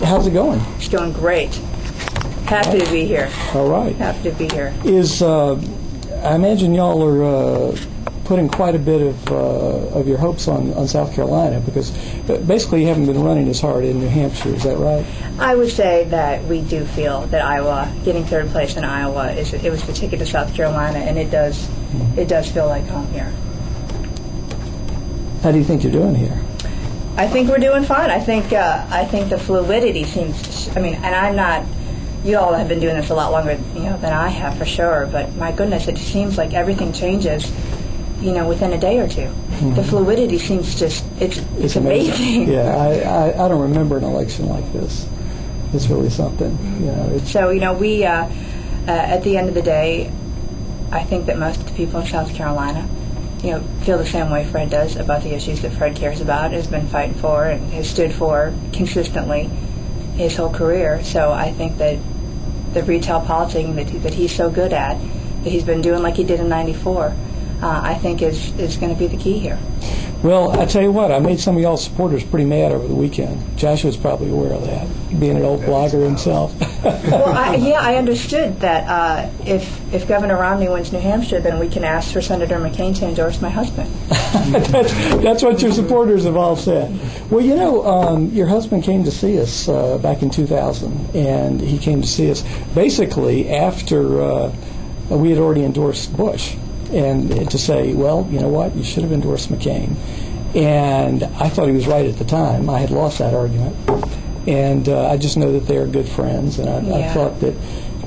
How's it going? It's going great. Happy to be here. All right. Happy to be here. I imagine y'all are putting quite a bit of your hopes on South Carolina, because basically you haven't been running as hard in New Hampshire. Is that right? I would say that we do feel that Iowa, getting third place in Iowa, it was the ticket to South Carolina, and it does feel like home here. How do you think you're doing here? I think we're doing fine. I think the fluidity seems. And I'm not. You all have been doing this a lot longer, than I have for sure. But my goodness, it seems like everything changes, within a day or two. Mm-hmm. The fluidity seems it's amazing. Yeah, I don't remember an election like this. It's really something. So we at the end of the day, I think that most of the people in South Carolina, feel the same way Fred does about the issues that Fred cares about, has been fighting for, and has stood for consistently his whole career. So I think that the retail politicking that he's so good at, that he's been doing like he did in '94, I think is going to be the key here. Well, I tell you what, I made some of y'all supporters pretty mad over the weekend. Joshua's probably aware of that, being an old blogger himself. Well, I understood that if Governor Romney wins New Hampshire, then we can ask for Senator McCain to endorse my husband. That's what your supporters have all said. Well, your husband came to see us back in 2000, and he came to see us basically after we had already endorsed Bush. And to say, well, you know what, you should have endorsed McCain. And I thought he was right at the time. I had lost that argument. And I just know that they are good friends. And I thought that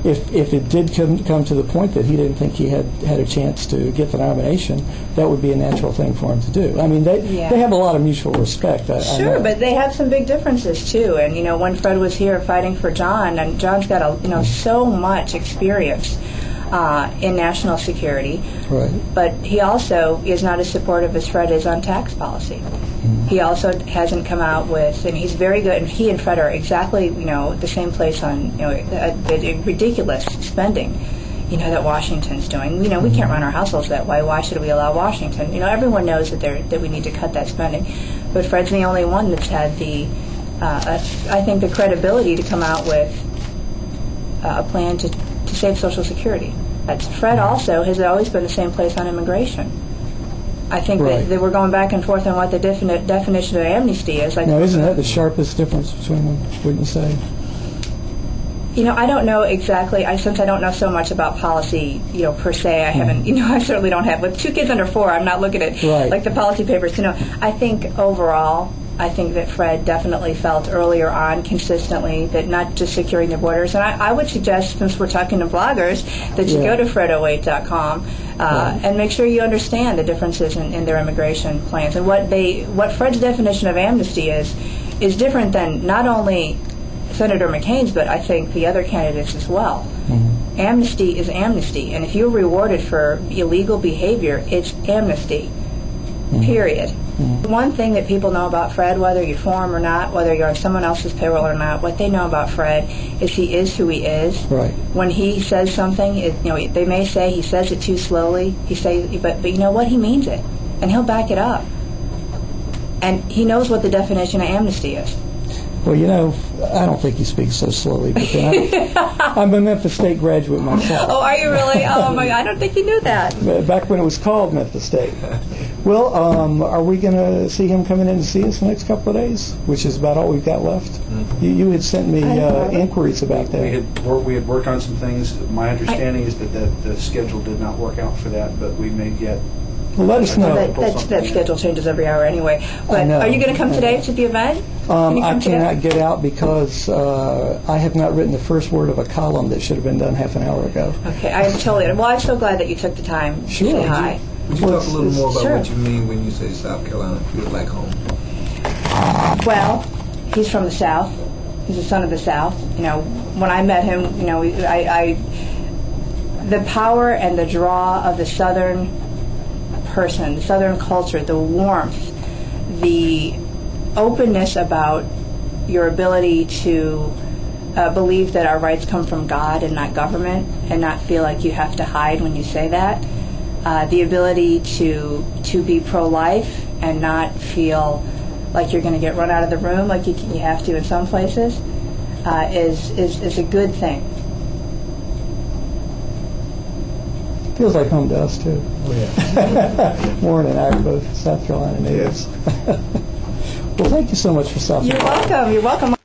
if it did come to the point that he didn't think he had a chance to get the nomination, that would be a natural thing for him to do. I mean, they have a lot of mutual respect. Sure, but they have some big differences, too. And, when Fred was here fighting for John, and John's got, so much experience in national security, right. But he also is not as supportive as Fred is on tax policy. Mm-hmm. He also hasn't come out with, and he's very good, and he and Fred are exactly, the same place on, the ridiculous spending, that Washington's doing. We can't run our households that way. Why should we allow Washington? Everyone knows that we need to cut that spending. But Fred's the only one that's had I think, the credibility to come out with a plan to save Social Security. Fred also has always been the same place on immigration. I think that we're going back and forth on what the definition of amnesty is. Now, isn't that the sharpest difference between them, wouldn't you say? I don't know exactly. Since I don't know so much about policy, per se, I haven't. I certainly don't have. With 2 kids under 4, I'm not looking at like the policy papers. I think overall, I think that Fred definitely felt earlier on consistently that not just securing the borders, and I would suggest, since we're talking to bloggers, that you go to fred08.com and make sure you understand the differences in their immigration plans. And what Fred's definition of amnesty is different than not only Senator McCain's, but I think the other candidates as well. Mm-hmm. Amnesty is amnesty, and if you're rewarded for illegal behavior, it's amnesty. Mm-hmm. Period. Mm-hmm. One thing that people know about Fred, whether you're for him or not, whether you're on someone else's payroll or not, what they know about Fred is he is who he is. Right. When he says something, they may say he says it too slowly. But you know what? He means it, and he'll back it up. And he knows what the definition of amnesty is. Well, I don't think he speaks so slowly, but I'm a Memphis State graduate myself. Oh, are you really? Oh, my God, I don't think you knew that. Back when it was called Memphis State. Well, are we going to see him coming in to see us the next couple of days, which is about all we've got left? Mm-hmm. You had sent me inquiries about that. We had worked on some things. My understanding is that the schedule did not work out for that, but we may get... Well, let us know. That schedule changes every hour anyway. But are you going to come today to the event? I cannot get out because I have not written the first word of a column that should have been done half an hour ago. Okay, I'm totally... Well, I'm so glad that you took the time to say hi. Would you talk a little more about what you mean when you say South Carolina feels like home? Well, he's from the South. He's a son of the South. When I met him, the power and the draw of the Southern person, the Southern culture, the warmth, the openness about your ability to believe that our rights come from God and not government, and not feel like you have to hide when you say that. The ability to be pro-life and not feel like you're going to get run out of the room like you have to in some places. is a good thing. Feels like home to us too. Oh, yeah. Warren and I are both South Carolina natives. Well, thank you so much for stopping by. You're welcome. You're welcome.